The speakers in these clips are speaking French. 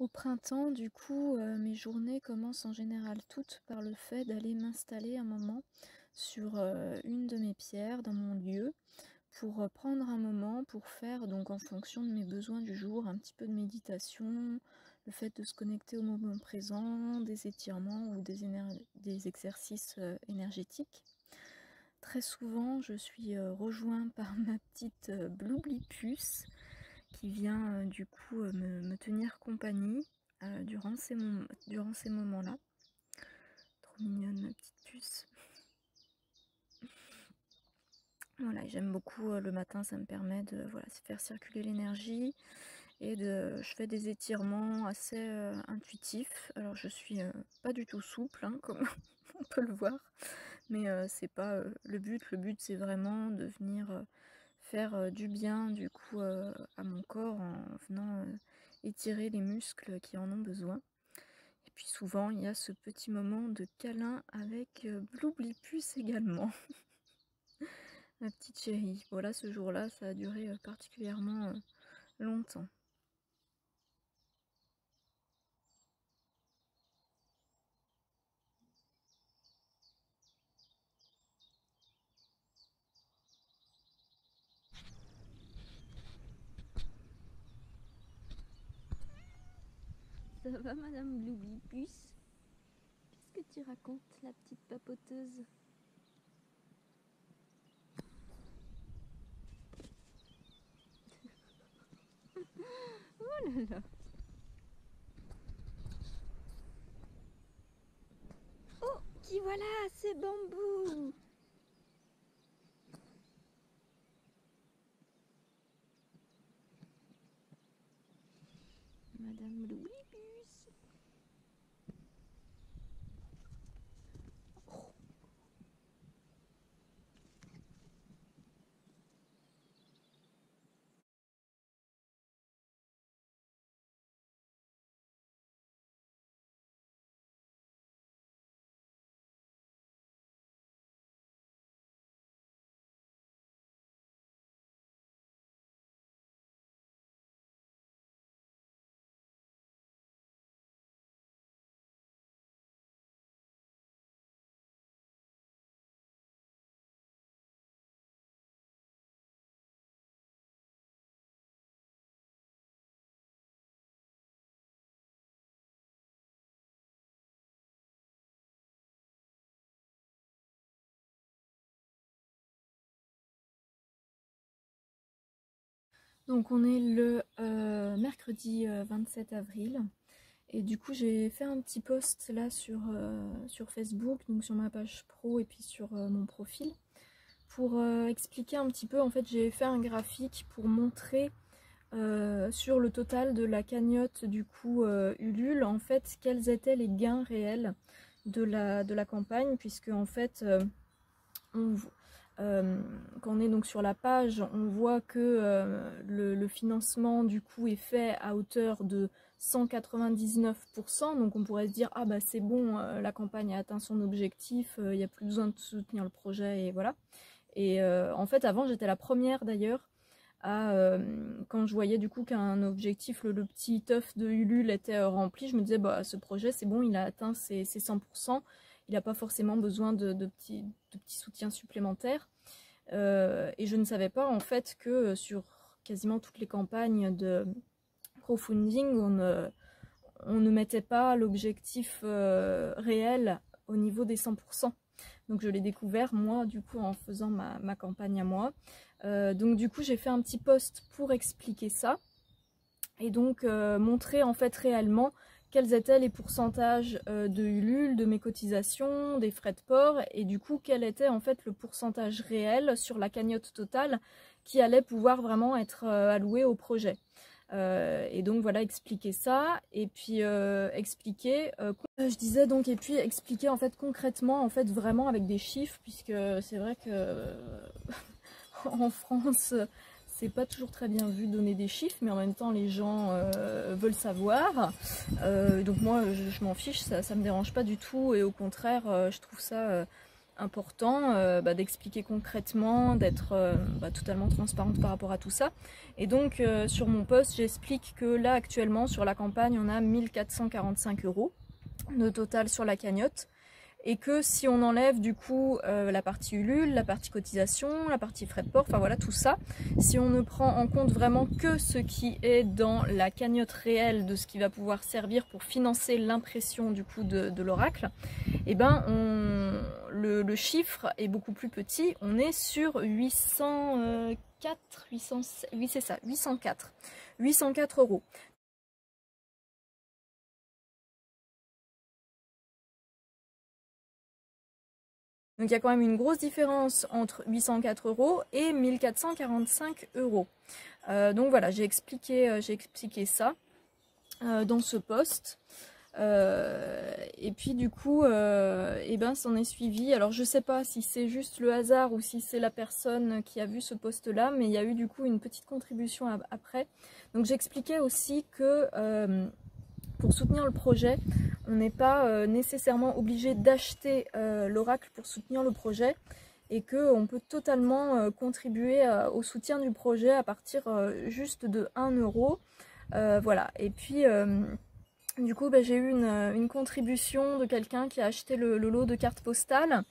Au printemps, du coup, mes journées commencent en général toutes par le fait d'aller m'installer un moment sur, une de mes pierres dans mon lieu pour, prendre un moment pour faire donc en fonction de mes besoins du jour, un petit peu de méditation, le fait de se connecter au moment présent, des étirements ou des exercices, énergétiques. Très souvent, je suis, rejointe par ma petite, Bloublipuce qui vient, du coup, me tenir compagnie, durant ces moments-là. Trop mignonne ma petite puce. Voilà, j'aime beaucoup, le matin, ça me permet de, voilà, faire circuler l'énergie et je fais des étirements assez, intuitifs. Alors je suis, pas du tout souple, hein, comme on peut le voir, mais c'est pas, le but. Le but, c'est vraiment de venir, faire, du bien, du coup, à mon corps en venant, étirer les muscles qui en ont besoin. Et puis souvent, il y a ce petit moment de câlin avec, Bloublipuce également. Ma petite chérie. Voilà, ce jour-là, ça a duré, particulièrement, longtemps. Ça va, Madame Bloublipuce? Qu'est-ce que tu racontes, la petite papoteuse? Oh là là! Oh, qui voilà, c'est Bambou! Madame Bloublipuce! Oh. Donc on est le mercredi 27 avril et du coup j'ai fait un petit post là sur Facebook, donc sur ma page pro et puis sur mon profil pour expliquer un petit peu. En fait, j'ai fait un graphique pour montrer sur le total de la cagnotte du coup Ulule, en fait, quels étaient les gains réels de la campagne, puisque en fait on, quand on est donc sur la page, on voit que le financement du coup est fait à hauteur de 199%, donc on pourrait se dire ah bah c'est bon, la campagne a atteint son objectif, il n'y a plus besoin de soutenir le projet et voilà. Et en fait avant j'étais la première d'ailleurs à, quand je voyais du coup qu'un objectif, le petit œuf de Ulule était rempli, je me disais bah ce projet c'est bon, il a atteint ses 100%, il n'a pas forcément besoin de petits soutiens supplémentaires. Et je ne savais pas en fait que sur quasiment toutes les campagnes de crowdfunding, on ne mettait pas l'objectif réel au niveau des 100%. Donc je l'ai découvert moi du coup en faisant ma campagne à moi. Donc du coup j'ai fait un petit post pour expliquer ça et donc montrer en fait réellement quels étaient les pourcentages de Ulule, de mes cotisations, des frais de port, et du coup quel était en fait le pourcentage réel sur la cagnotte totale qui allait pouvoir vraiment être alloué au projet. Et donc voilà, expliquer ça, et puis expliquer, je disais donc, et puis expliquer en fait concrètement, en fait vraiment avec des chiffres, puisque c'est vrai que en France, c'est pas toujours très bien vu de donner des chiffres, mais en même temps les gens veulent savoir. Donc moi je m'en fiche, ça me dérange pas du tout, et au contraire je trouve ça important d'expliquer concrètement, d'être totalement transparente par rapport à tout ça. Et donc sur mon post, j'explique que là actuellement sur la campagne, on a 1445 € de total sur la cagnotte. Et que si on enlève du coup la partie Ulule, la partie cotisation, la partie frais de port, enfin voilà tout ça, si on ne prend en compte vraiment que ce qui est dans la cagnotte réelle de ce qui va pouvoir servir pour financer l'impression du coup de l'oracle, et ben le chiffre est beaucoup plus petit, on est sur 804 €. Donc il y a quand même une grosse différence entre 804 € et 1445 €. Donc voilà, j'ai expliqué ça dans ce post. Et puis du coup, s'en est suivi. Alors je sais pas si c'est juste le hasard ou si c'est la personne qui a vu ce post là, mais il y a eu du coup une petite contribution après. Donc j'expliquais aussi que pour soutenir le projet, on n'est pas nécessairement obligé d'acheter l'oracle pour soutenir le projet et qu'on peut totalement contribuer au soutien du projet à partir juste de 1 €. Voilà, et puis du coup j'ai eu une contribution de quelqu'un qui a acheté le lot de cartes postales,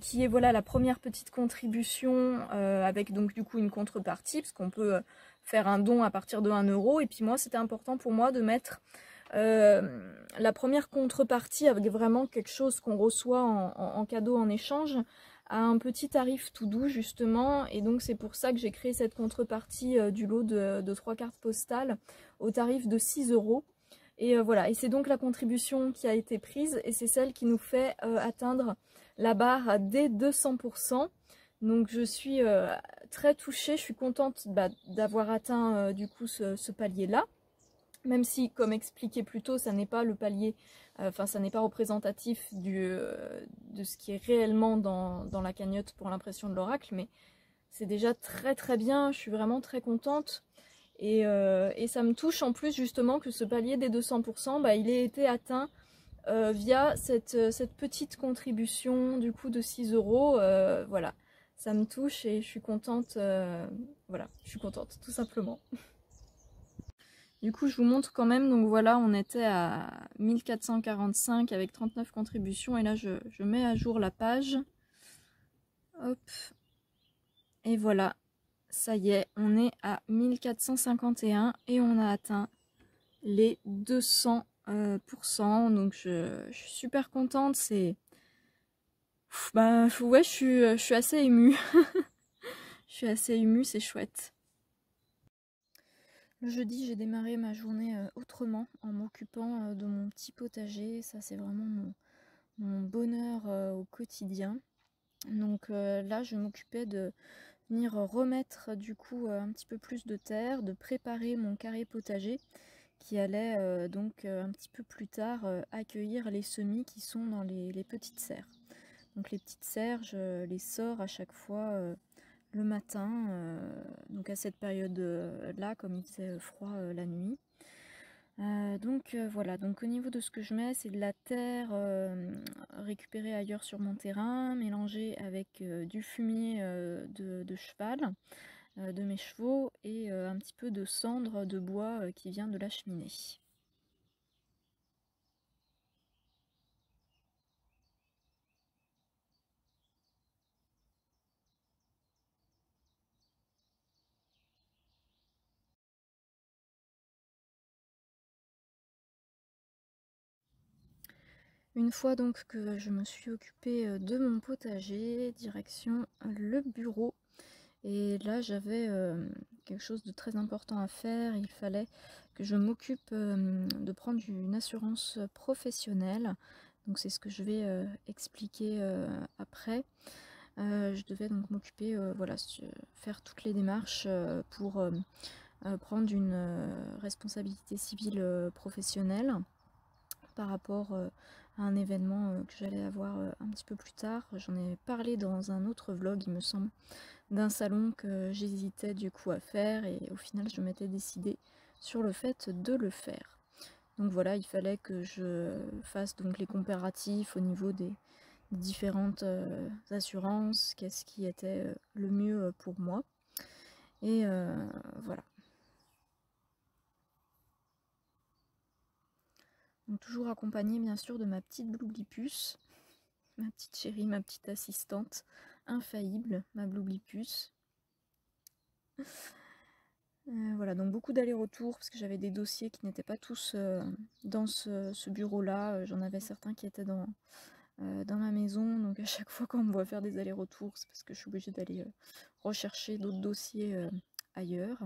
qui est voilà la première petite contribution avec donc du coup une contrepartie, parce qu'on peut faire un don à partir de 1 €. Et puis moi c'était important pour moi de mettre la première contrepartie avec vraiment quelque chose qu'on reçoit en cadeau en échange à un petit tarif tout doux justement, et donc c'est pour ça que j'ai créé cette contrepartie du lot de 3 cartes postales au tarif de 6 €. Et voilà, et c'est donc la contribution qui a été prise et c'est celle qui nous fait atteindre la barre des 200%. Donc je suis très touchée, je suis contente d'avoir atteint du coup ce palier-là. Même si, comme expliqué plus tôt, ça n'est pas le palier, ça n'est pas représentatif de ce qui est réellement dans la cagnotte pour l'impression de l'oracle, mais c'est déjà très très bien, je suis vraiment très contente. Et ça me touche en plus justement que ce palier des 200%, il ait été atteint via cette petite contribution du coup de 6 €. Voilà, ça me touche et je suis contente, voilà, je suis contente tout simplement. Du coup, je vous montre quand même, donc voilà, on était à 1445 avec 39 contributions, et là je mets à jour la page. Hop. Et voilà, ça y est, on est à 1451 et on a atteint les 200%, donc je suis super contente, c'est... ouais, je suis assez émue. Je suis assez émue, c'est chouette. Le jeudi, j'ai démarré ma journée autrement, en m'occupant de mon petit potager. Ça, c'est vraiment mon bonheur au quotidien. Donc là, je m'occupais de venir remettre du coup un petit peu plus de terre, de préparer mon carré potager qui allait donc un petit peu plus tard accueillir les semis qui sont dans les petites serres. Donc les petites serres, je les sors à chaque fois le matin, donc à cette période-là, comme il faisait froid la nuit. Donc voilà, donc au niveau de ce que je mets, c'est de la terre récupérée ailleurs sur mon terrain, mélangée avec du fumier de cheval, de mes chevaux, et un petit peu de cendre de bois qui vient de la cheminée. Une fois donc que je me suis occupée de mon potager, direction le bureau. Et là j'avais quelque chose de très important à faire. Il fallait que je m'occupe de prendre une assurance professionnelle. Donc c'est ce que je vais expliquer après. Je devais donc m'occuper, voilà, faire toutes les démarches pour prendre une responsabilité civile professionnelle par rapport à un événement que j'allais avoir un petit peu plus tard. J'en ai parlé dans un autre vlog, il me semble, d'un salon que j'hésitais du coup à faire, et au final je m'étais décidée sur le fait de le faire. Donc voilà, il fallait que je fasse donc les comparatifs au niveau différentes assurances, qu'est-ce qui était le mieux pour moi. Et voilà. Donc toujours accompagnée bien sûr de ma petite Bloublipuce, ma petite chérie, ma petite assistante infaillible, ma Bloublipuce. Voilà, donc beaucoup d'allers-retours parce que j'avais des dossiers qui n'étaient pas tous dans ce bureau-là. J'en avais certains qui étaient dans ma maison, donc à chaque fois qu'on me voit faire des allers-retours, c'est parce que je suis obligée d'aller rechercher d'autres dossiers ailleurs.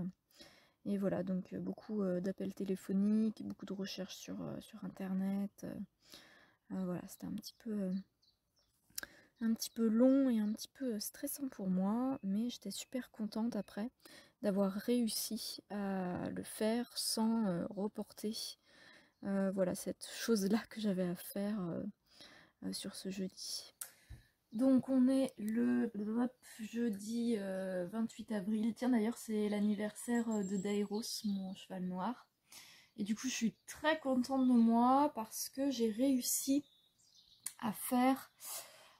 Et voilà, donc beaucoup d'appels téléphoniques, beaucoup de recherches sur internet. Voilà, c'était un petit peu long et un petit peu stressant pour moi, mais j'étais super contente après d'avoir réussi à le faire sans reporter voilà, cette chose-là que j'avais à faire sur ce jeudi. Donc on est le jeudi 28 avril. Tiens, d'ailleurs c'est l'anniversaire de Dairos, mon cheval noir. Et du coup je suis très contente de moi parce que j'ai réussi à faire...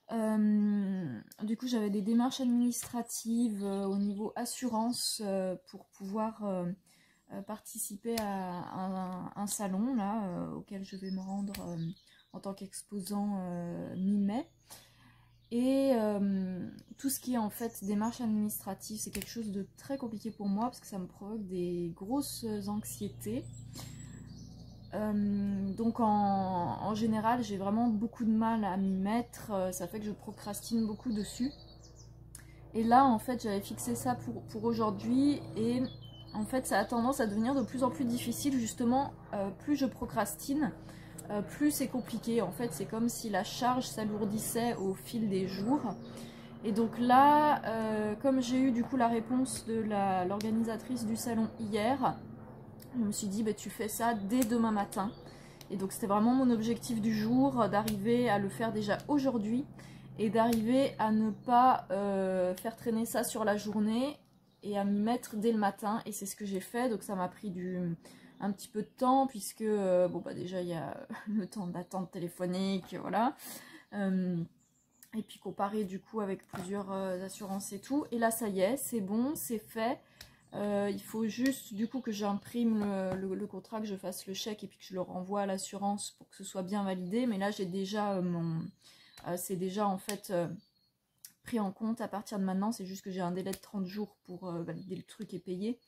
du coup j'avais des démarches administratives au niveau assurance pour pouvoir participer à un salon là auquel je vais me rendre en tant qu'exposant mi-mai. Et tout ce qui est en fait démarche administrative, c'est quelque chose de très compliqué pour moi parce que ça me provoque des grosses anxiétés. Donc en général, j'ai vraiment beaucoup de mal à m'y mettre, ça fait que je procrastine beaucoup dessus. Et là, en fait, j'avais fixé ça pour aujourd'hui et en fait, ça a tendance à devenir de plus en plus difficile justement, plus je procrastine. Plus c'est compliqué. En fait, c'est comme si la charge s'alourdissait au fil des jours. Et donc là, comme j'ai eu du coup la réponse de l'organisatrice du salon hier, je me suis dit, bah, tu fais ça dès demain matin. Et donc c'était vraiment mon objectif du jour, d'arriver à le faire déjà aujourd'hui et d'arriver à ne pas faire traîner ça sur la journée et à m'y mettre dès le matin. Et c'est ce que j'ai fait, donc ça m'a pris un petit peu de temps puisque bon bah déjà il y a le temps d'attente téléphonique, voilà. Et puis comparé du coup avec plusieurs assurances et tout. Et là ça y est, c'est bon, c'est fait. Il faut juste du coup que j'imprime le contrat, que je fasse le chèque et puis que je le renvoie à l'assurance pour que ce soit bien validé. Mais là j'ai déjà c'est déjà en fait pris en compte à partir de maintenant. C'est juste que j'ai un délai de 30 jours pour valider le truc et payer.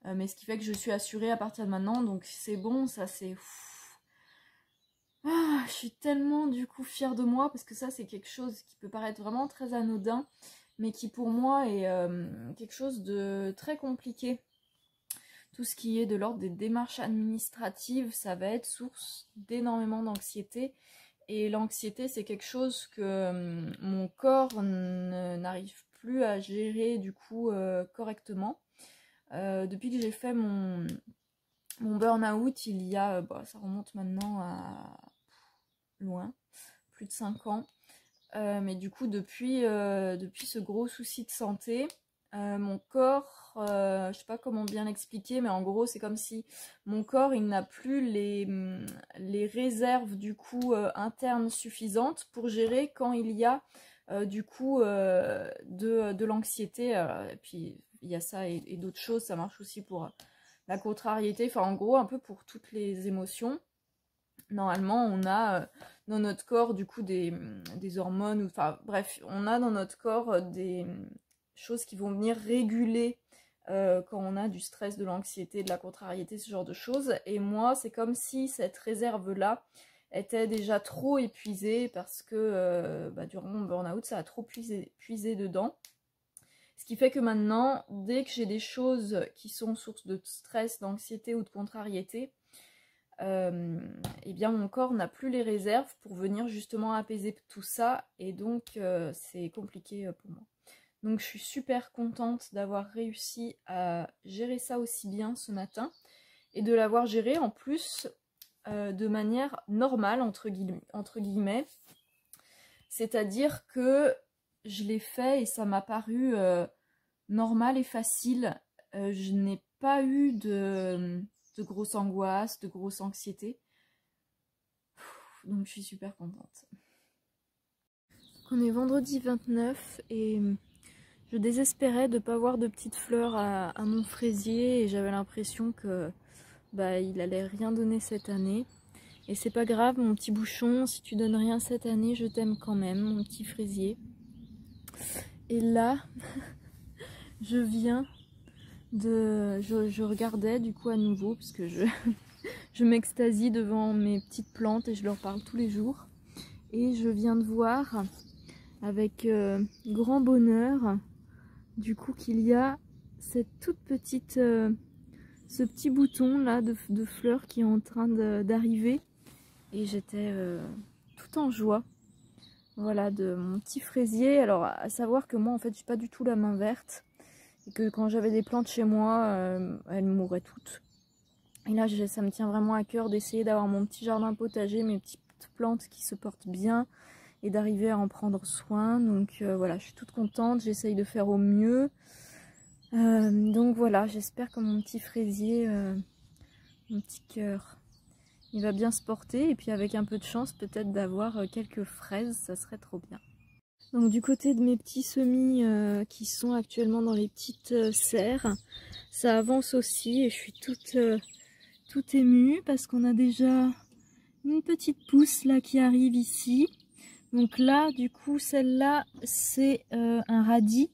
Mais ce qui fait que je suis assurée à partir de maintenant. Donc c'est bon, ça c'est... Ah, je suis tellement du coup fière de moi parce que ça c'est quelque chose qui peut paraître vraiment très anodin mais qui pour moi est quelque chose de très compliqué. Tout ce qui est de l'ordre des démarches administratives, ça va être source d'énormément d'anxiété. Et l'anxiété, c'est quelque chose que mon corps n'arrive plus à gérer du coup correctement. Depuis que j'ai fait mon burn-out, il y a, bah, ça remonte maintenant à loin, plus de 5 ans. Mais du coup, depuis ce gros souci de santé, mon corps, je sais pas comment bien l'expliquer, mais en gros, c'est comme si mon corps, il n'a plus les réserves du coup internes suffisantes pour gérer quand il y a du coup de l'anxiété. Et puis, il y a ça et d'autres choses, ça marche aussi pour la contrariété, enfin en gros, un peu pour toutes les émotions. Normalement, on a dans notre corps du coup des hormones, enfin bref, on a dans notre corps des choses qui vont venir réguler quand on a du stress, de l'anxiété, de la contrariété, ce genre de choses. Et moi, c'est comme si cette réserve-là était déjà trop épuisée parce que bah, durant mon burn-out, ça a trop puisé dedans. Ce qui fait que maintenant, dès que j'ai des choses qui sont source de stress, d'anxiété ou de contrariété, eh bien mon corps n'a plus les réserves pour venir justement apaiser tout ça et donc c'est compliqué pour moi. Donc je suis super contente d'avoir réussi à gérer ça aussi bien ce matin et de l'avoir géré en plus de manière normale entre guillemets. C'est-à-dire que je l'ai fait et ça m'a paru normal et facile. Je n'ai pas eu de grosses angoisses, de grosses anxiétés. Donc je suis super contente. On est vendredi 29 et je désespérais de ne pas voir de petites fleurs à mon fraisier et j'avais l'impression que il allait rien donner cette année. Et c'est pas grave mon petit bouchon, si tu donnes rien cette année, je t'aime quand même mon petit fraisier. Et là, je viens de... Je regardais du coup à nouveau parce que je m'extasie devant mes petites plantes et je leur parle tous les jours. Et je viens de voir avec grand bonheur du coup qu'il y a cette toute petite ce petit bouton là de fleurs qui est en train d'arriver et j'étais tout en joie, voilà, de mon petit fraisier. Alors à savoir que moi en fait j'ai pas du tout la main verte et que quand j'avais des plantes chez moi elles mouraient toutes, et là ça me tient vraiment à cœur d'essayer d'avoir mon petit jardin potager, mes petites plantes qui se portent bien et d'arriver à en prendre soin. Donc voilà, je suis toute contente, j'essaye de faire au mieux. Donc voilà, j'espère que mon petit fraisier, mon petit cœur, il va bien se porter. Et puis avec un peu de chance, peut-être d'avoir quelques fraises, ça serait trop bien. Donc du côté de mes petits semis qui sont actuellement dans les petites serres, ça avance aussi et je suis toute émue parce qu'on a déjà une petite pousse là qui arrive ici. Donc là, du coup, celle-là, c'est un radis.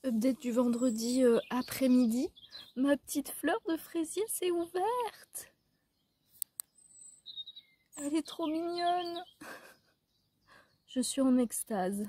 Update du vendredi après-midi. Ma petite fleur de fraisier s'est ouverte. Elle est trop mignonne. Je suis en extase.